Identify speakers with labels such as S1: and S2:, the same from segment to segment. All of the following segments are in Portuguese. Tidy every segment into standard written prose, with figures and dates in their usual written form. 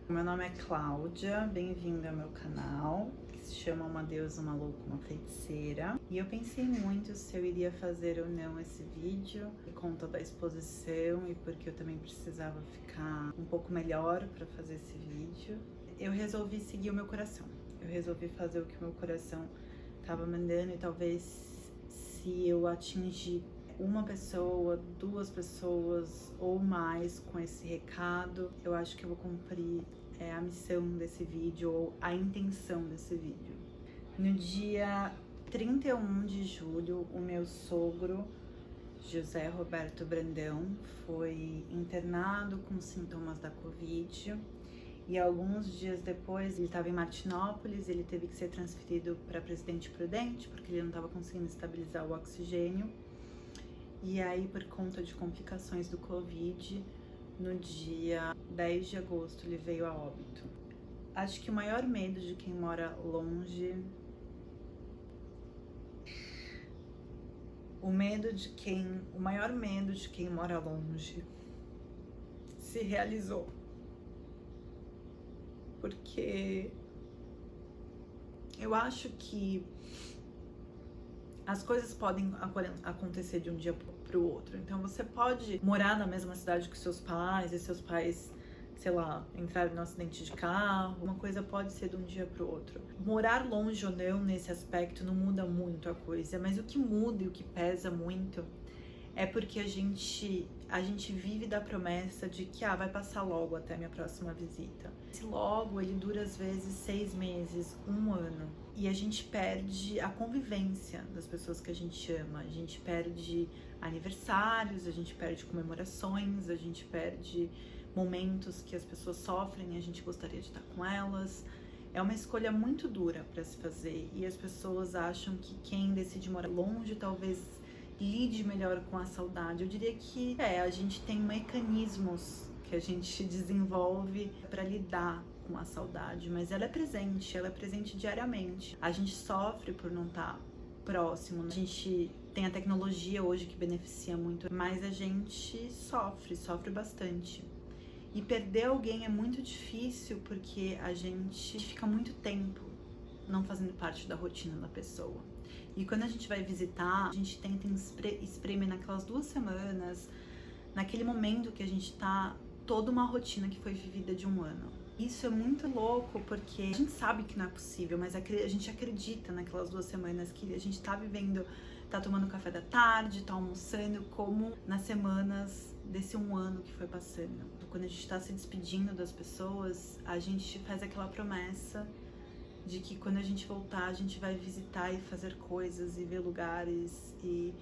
S1: Meu nome é Cláudia, bem-vinda ao meu canal, que se chama Uma Deusa, uma Louca, uma Feiticeira. E eu pensei muito se eu iria fazer ou não esse vídeo, por conta da exposição e porque eu também precisava ficar um pouco melhor para fazer esse vídeo. Eu resolvi seguir o meu coração, eu resolvi fazer o que o meu coração estava mandando e talvez se eu atingir uma pessoa, duas pessoas ou mais com esse recado, eu acho que eu vou cumprir a missão desse vídeo ou a intenção desse vídeo. No dia 31 de julho, o meu sogro, José Roberto Brandão, foi internado com sintomas da Covid e alguns dias depois ele estava em Martinópolis, ele teve que ser transferido para Presidente Prudente porque ele não estava conseguindo estabilizar o oxigênio. E aí, por conta de complicações do Covid, no dia 10 de agosto ele veio a óbito. Acho que o maior medo de quem mora longe, o maior medo de quem mora longe se realizou. Porque eu acho que as coisas podem acontecer de um dia para o outro. Então você pode morar na mesma cidade que seus pais e seus pais, sei lá, entrarem no acidente de carro. Uma coisa pode ser de um dia para o outro. Morar longe ou não nesse aspecto não muda muito a coisa, mas o que muda e o que pesa muito é porque a gente vive da promessa de que vai passar logo até a minha próxima visita. Esse logo, ele dura às vezes 6 meses, 1 ano. E a gente perde a convivência das pessoas que a gente ama. A gente perde aniversários, a gente perde comemorações, a gente perde momentos que as pessoas sofrem e a gente gostaria de estar com elas. É uma escolha muito dura para se fazer e as pessoas acham que quem decide morar longe talvez lide melhor com a saudade. Eu diria que a gente tem mecanismos que a gente desenvolve para lidar com a saudade, mas ela é presente diariamente. A gente sofre por não estar próximo, a gente tem a tecnologia hoje que beneficia muito, mas a gente sofre bastante. E perder alguém é muito difícil porque a gente fica muito tempo não fazendo parte da rotina da pessoa. E quando a gente vai visitar, a gente tenta espremer naquelas 2 semanas, naquele momento que a gente tá, toda uma rotina que foi vivida de 1 ano. Isso é muito louco porque a gente sabe que não é possível, mas a gente acredita naquelas 2 semanas que a gente tá vivendo, tá tomando café da tarde, tá almoçando, como nas semanas desse 1 ano que foi passando. Quando a gente tá se despedindo das pessoas, a gente faz aquela promessa de que quando a gente voltar, a gente vai visitar e fazer coisas e ver lugares e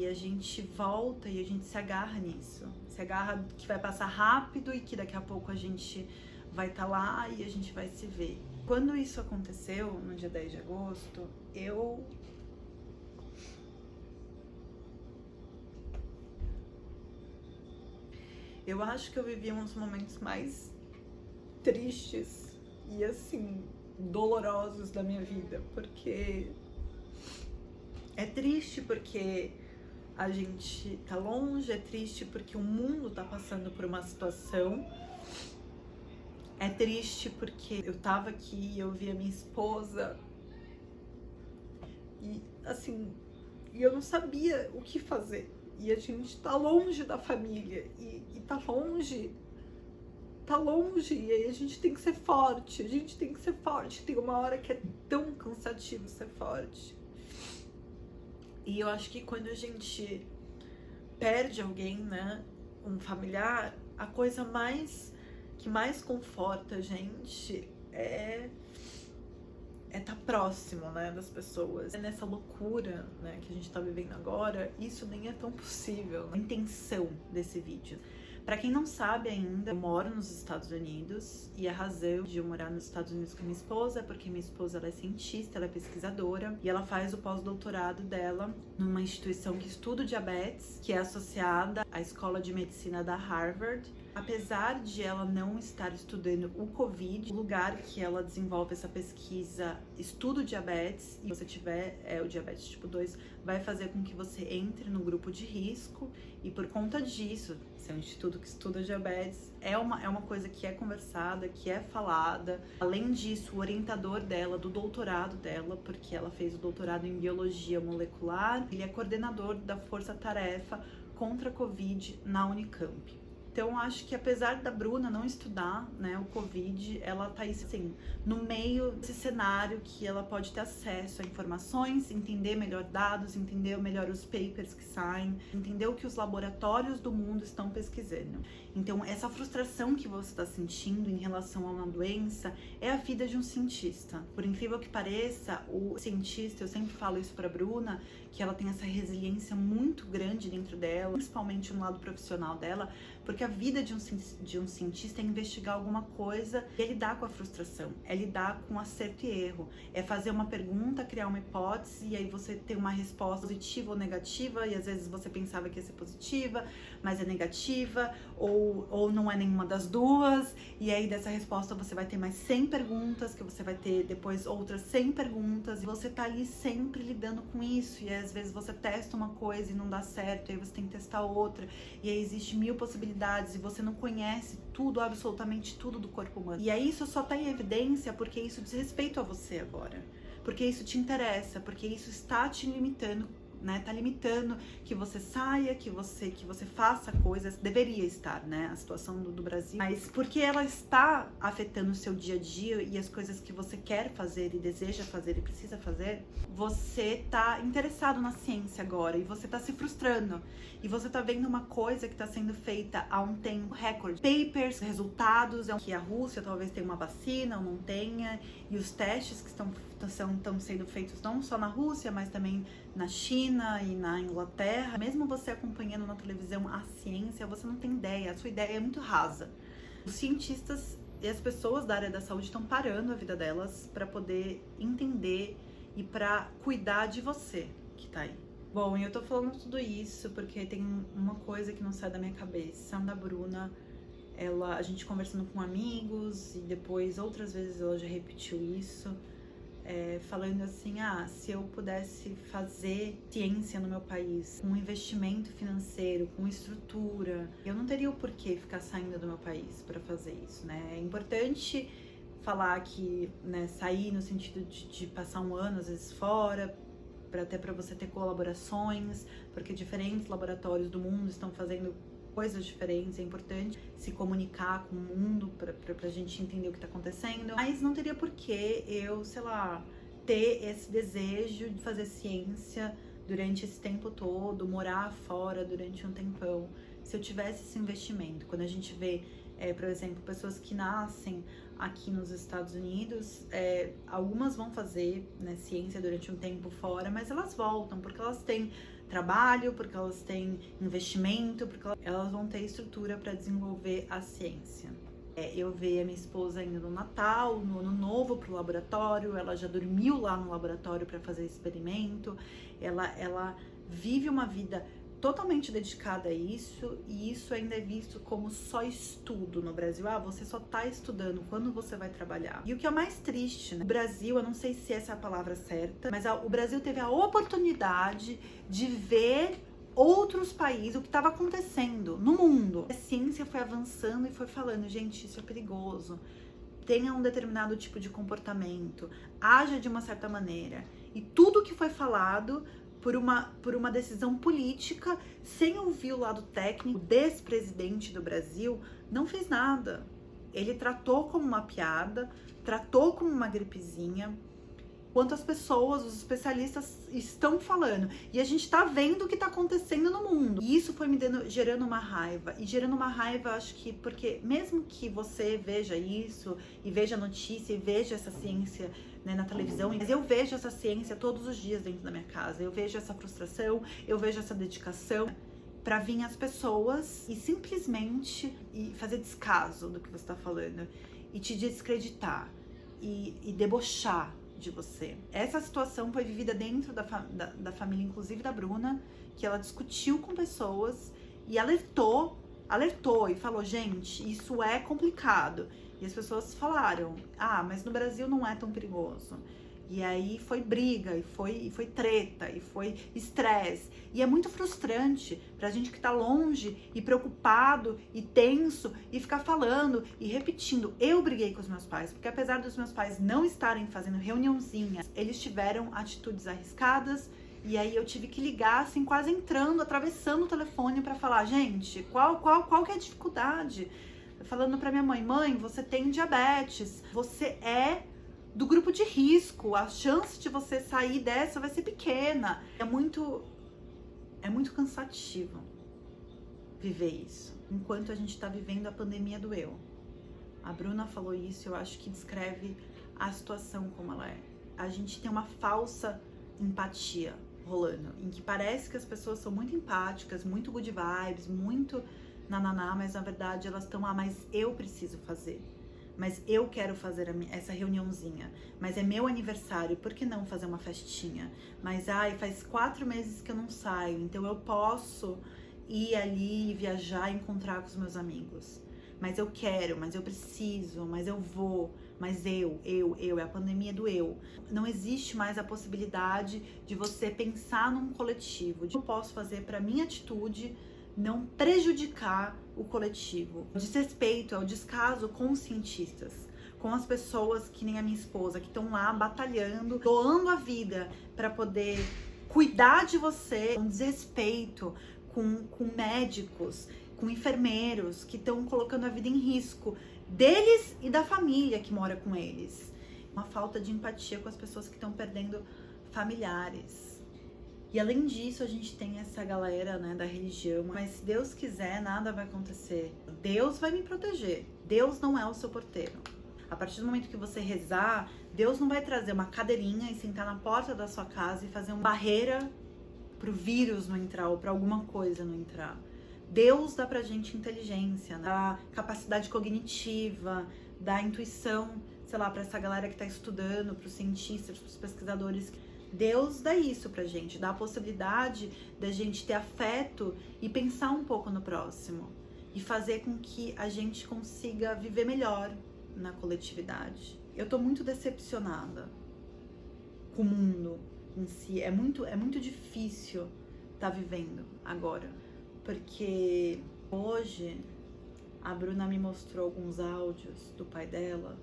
S1: a gente volta e a gente se agarra nisso. Se agarra que vai passar rápido e que daqui a pouco a gente vai estar lá e a gente vai se ver. Quando isso aconteceu, no dia 10 de agosto, eu acho que eu vivi uns momentos mais tristes e assim, dolorosos da minha vida, porque é triste porque a gente tá longe, é triste porque o mundo tá passando por uma situação, é triste porque eu tava aqui e eu vi a minha esposa e assim, e eu não sabia o que fazer, e a gente tá longe da família e tá longe, e aí a gente tem que ser forte, tem uma hora que é tão cansativo ser forte. E eu acho que quando a gente perde alguém, né, um familiar, a coisa que mais conforta a gente é estar próximo, né, das pessoas. Nessa loucura, né, que a gente tá vivendo agora, isso nem é tão possível. A intenção desse vídeo. Pra quem não sabe ainda, eu moro nos Estados Unidos e a razão de eu morar nos Estados Unidos com minha esposa é porque minha esposa ela é cientista, ela é pesquisadora e ela faz o pós-doutorado dela numa instituição que estuda diabetes, que é associada à Escola de Medicina da Harvard. Apesar de ela não estar estudando o Covid, o lugar que ela desenvolve essa pesquisa estuda o diabetes, e se você tiver o diabetes tipo 2, vai fazer com que você entre no grupo de risco, e por conta disso, ser um instituto que estuda diabetes é uma coisa que é conversada, que é falada. Além disso, o orientador dela, do doutorado dela, porque ela fez o doutorado em biologia molecular, ele é coordenador da força-tarefa contra a Covid na Unicamp. Então, acho que apesar da Bruna não estudar, né, o Covid, ela tá aí, assim, no meio desse cenário que ela pode ter acesso a informações, entender melhor dados, entender melhor os papers que saem, entender o que os laboratórios do mundo estão pesquisando. Então, essa frustração que você está sentindo em relação a uma doença é a vida de um cientista. Por incrível que pareça, o cientista, eu sempre falo isso pra Bruna, que ela tem essa resiliência muito grande dentro dela, principalmente no lado profissional dela, porque a vida de um cientista é investigar alguma coisa, é lidar com a frustração, é lidar com acerto e erro, é fazer uma pergunta, criar uma hipótese, e aí você tem uma resposta positiva ou negativa, e às vezes você pensava que ia ser positiva, mas é negativa, ou não é nenhuma das duas, e aí dessa resposta você vai ter mais 100 perguntas, que você vai ter depois outras 100 perguntas, e você tá ali sempre lidando com isso, e às vezes você testa uma coisa e não dá certo, e aí você tem que testar outra, e aí existe 1000 possibilidades, e você não conhece tudo, absolutamente tudo do corpo humano. E aí isso só tá em evidência porque isso diz respeito a você agora, porque isso te interessa, porque isso está te limitando, né? Tá limitando que você saia, que você faça coisas, deveria estar, né? A situação do Brasil, mas porque ela está afetando o seu dia a dia e as coisas que você quer fazer e deseja fazer e precisa fazer, você tá interessado na ciência agora e você tá se frustrando. E você tá vendo uma coisa que tá sendo feita há um tempo recorde. Papers, resultados, que a Rússia talvez tenha uma vacina ou não tenha, e os testes que estão sendo feitos não só na Rússia, mas também na China e na Inglaterra. Mesmo você acompanhando na televisão a ciência, você não tem ideia, a sua ideia é muito rasa. Os cientistas e as pessoas da área da saúde estão parando a vida delas para poder entender e para cuidar de você que tá aí. Bom, eu tô falando tudo isso porque tem uma coisa que não sai da minha cabeça. Da Bruna, a gente conversando com amigos e depois outras vezes ela já repetiu isso, falando assim, se eu pudesse fazer ciência no meu país, com investimento financeiro, com estrutura, eu não teria o porquê ficar saindo do meu país para fazer isso, né? É importante falar que, né, sair no sentido de passar um ano, às vezes, fora, até para você ter colaborações, porque diferentes laboratórios do mundo estão fazendo coisas diferentes, é importante se comunicar com o mundo pra gente entender o que tá acontecendo, mas não teria porquê eu, sei lá, ter esse desejo de fazer ciência durante esse tempo todo, morar fora durante um tempão, se eu tivesse esse investimento. Quando a gente vê, por exemplo, pessoas que nascem aqui nos Estados Unidos, algumas vão fazer, né, ciência durante um tempo fora, mas elas voltam porque elas têm trabalho, porque elas têm investimento, porque elas vão ter estrutura para desenvolver a ciência. Eu vi a minha esposa indo no Natal, no Ano Novo pro laboratório, ela já dormiu lá no laboratório para fazer experimento, ela vive uma vida totalmente dedicada a isso, e isso ainda é visto como só estudo no Brasil. Você só tá estudando quando você vai trabalhar. E o que é mais triste, né? O Brasil, eu não sei se essa é a palavra certa, mas o Brasil teve a oportunidade de ver outros países, o que estava acontecendo no mundo. A ciência foi avançando e foi falando, gente, isso é perigoso. Tenha um determinado tipo de comportamento, haja de uma certa maneira. E tudo que foi falado por uma decisão política, sem ouvir o lado técnico, o despresidente do Brasil não fez nada. Ele tratou como uma piada, tratou como uma gripezinha, quanto as pessoas, os especialistas estão falando. E a gente tá vendo o que tá acontecendo no mundo. E isso foi me gerando uma raiva. E gerando uma raiva, acho que, porque mesmo que você veja isso, e veja a notícia, e veja essa ciência, né, na televisão, mas eu vejo essa ciência todos os dias dentro da minha casa. Eu vejo essa frustração, eu vejo essa dedicação para vir as pessoas e simplesmente fazer descaso do que você tá falando. E te descreditar. E debochar de você. Essa situação foi vivida dentro da família, inclusive da Bruna, que ela discutiu com pessoas e alertou alertou e falou, gente, isso é complicado. E as pessoas falaram, mas no Brasil não é tão perigoso. E aí foi briga, e foi treta, e foi estresse. E é muito frustrante pra gente que tá longe e preocupado e tenso e ficar falando e repetindo. Eu briguei com os meus pais, porque apesar dos meus pais não estarem fazendo reuniãozinhas, eles tiveram atitudes arriscadas. E aí eu tive que ligar, assim, quase entrando, atravessando o telefone pra falar, gente, qual que é a dificuldade? Falando pra minha mãe, mãe, você tem diabetes, você é do grupo de risco, a chance de você sair dessa vai ser pequena. É muito cansativo viver isso, enquanto a gente tá vivendo a pandemia do eu. A Bruna falou isso, eu acho que descreve a situação como ela é. A gente tem uma falsa empatia rolando, em que parece que as pessoas são muito empáticas, muito good vibes, muito nananá, mas na verdade elas estão, mas eu preciso fazer. Mas eu quero fazer essa reuniãozinha. Mas é meu aniversário, por que não fazer uma festinha? Mas, faz 4 meses que eu não saio, então eu posso ir ali, viajar, encontrar com os meus amigos. Mas eu quero, mas eu preciso, mas eu vou. Mas é a pandemia do eu. Não existe mais a possibilidade de você pensar num coletivo. O que eu posso fazer para minha atitude não prejudicar o coletivo. O desrespeito é o descaso com os cientistas, com as pessoas que nem a minha esposa, que estão lá batalhando, doando a vida para poder cuidar de você. Um desrespeito com médicos, com enfermeiros que estão colocando a vida em risco deles e da família que mora com eles. Uma falta de empatia com as pessoas que estão perdendo familiares. E além disso, a gente tem essa galera, né, da religião. Mas se Deus quiser, nada vai acontecer. Deus vai me proteger. Deus não é o seu porteiro. A partir do momento que você rezar, Deus não vai trazer uma cadeirinha e sentar na porta da sua casa e fazer uma barreira pro vírus não entrar ou pra alguma coisa não entrar. Deus dá pra gente inteligência, dá capacidade cognitiva, dá intuição, sei lá, pra essa galera que tá estudando, pros cientistas, pros pesquisadores. Deus dá isso pra gente, dá a possibilidade da gente ter afeto e pensar um pouco no próximo e fazer com que a gente consiga viver melhor na coletividade. Eu tô muito decepcionada com o mundo em si, é muito difícil tá vivendo agora, porque hoje a Bruna me mostrou alguns áudios do pai dela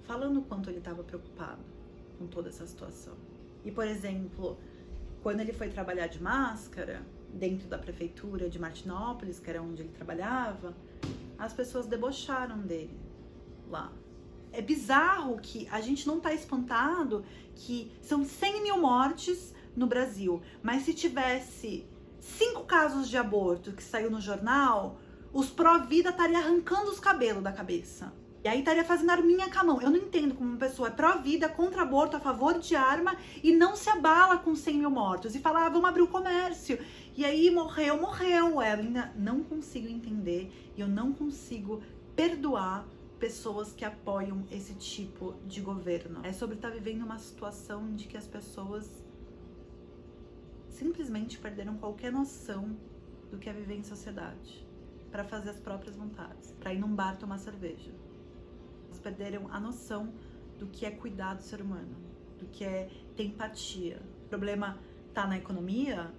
S1: falando o quanto ele estava preocupado com toda essa situação. E, por exemplo, quando ele foi trabalhar de máscara, dentro da prefeitura de Martinópolis, que era onde ele trabalhava, as pessoas debocharam dele lá. É bizarro que a gente não tá espantado que são 100 mil mortes no Brasil, mas se tivesse 5 casos de aborto que saiu no jornal, os pró-vida estariam arrancando os cabelos da cabeça. E aí estaria fazendo arminha com a mão. Eu não entendo como uma pessoa é pró-vida, contra aborto, a favor de arma e não se abala com 100 mil mortos. E fala, vamos abrir o comércio. E aí morreu. Eu ainda não consigo entender e eu não consigo perdoar pessoas que apoiam esse tipo de governo. É sobre estar vivendo uma situação de que as pessoas simplesmente perderam qualquer noção do que é viver em sociedade, para fazer as próprias vontades, para ir num bar tomar cerveja. Eles perderam a noção do que é cuidar do ser humano, do que é ter empatia. O problema tá na economia.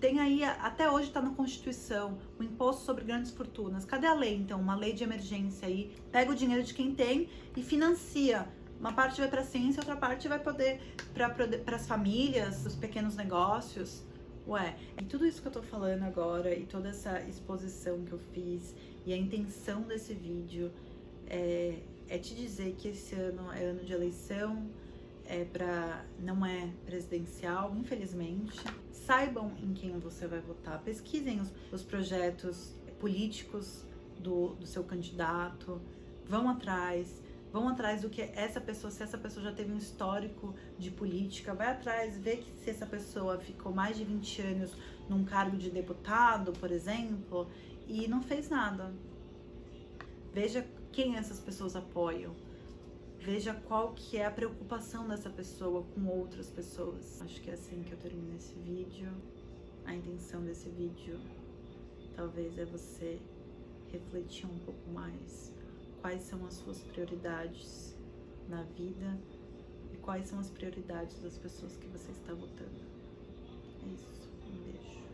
S1: Tem aí, até hoje tá na Constituição, o imposto sobre grandes fortunas. Cadê a lei, então? Uma lei de emergência aí. Pega o dinheiro de quem tem e financia. Uma parte vai pra ciência, outra parte vai poder para as famílias, os pequenos negócios. E tudo isso que eu tô falando agora e toda essa exposição que eu fiz e a intenção desse vídeo é te dizer que esse ano é ano de eleição, não é presidencial, infelizmente. Saibam em quem você vai votar, pesquisem os projetos políticos do seu candidato, vão atrás do que essa pessoa, se essa pessoa já teve um histórico de política, vai atrás, vê que se essa pessoa ficou mais de 20 anos num cargo de deputado, por exemplo, e não fez nada. Veja quem essas pessoas apoiam. Veja qual que é a preocupação dessa pessoa com outras pessoas. Acho que é assim que eu termino esse vídeo. A intenção desse vídeo talvez é você refletir um pouco mais quais são as suas prioridades na vida e quais são as prioridades das pessoas que você está votando. É isso, um beijo.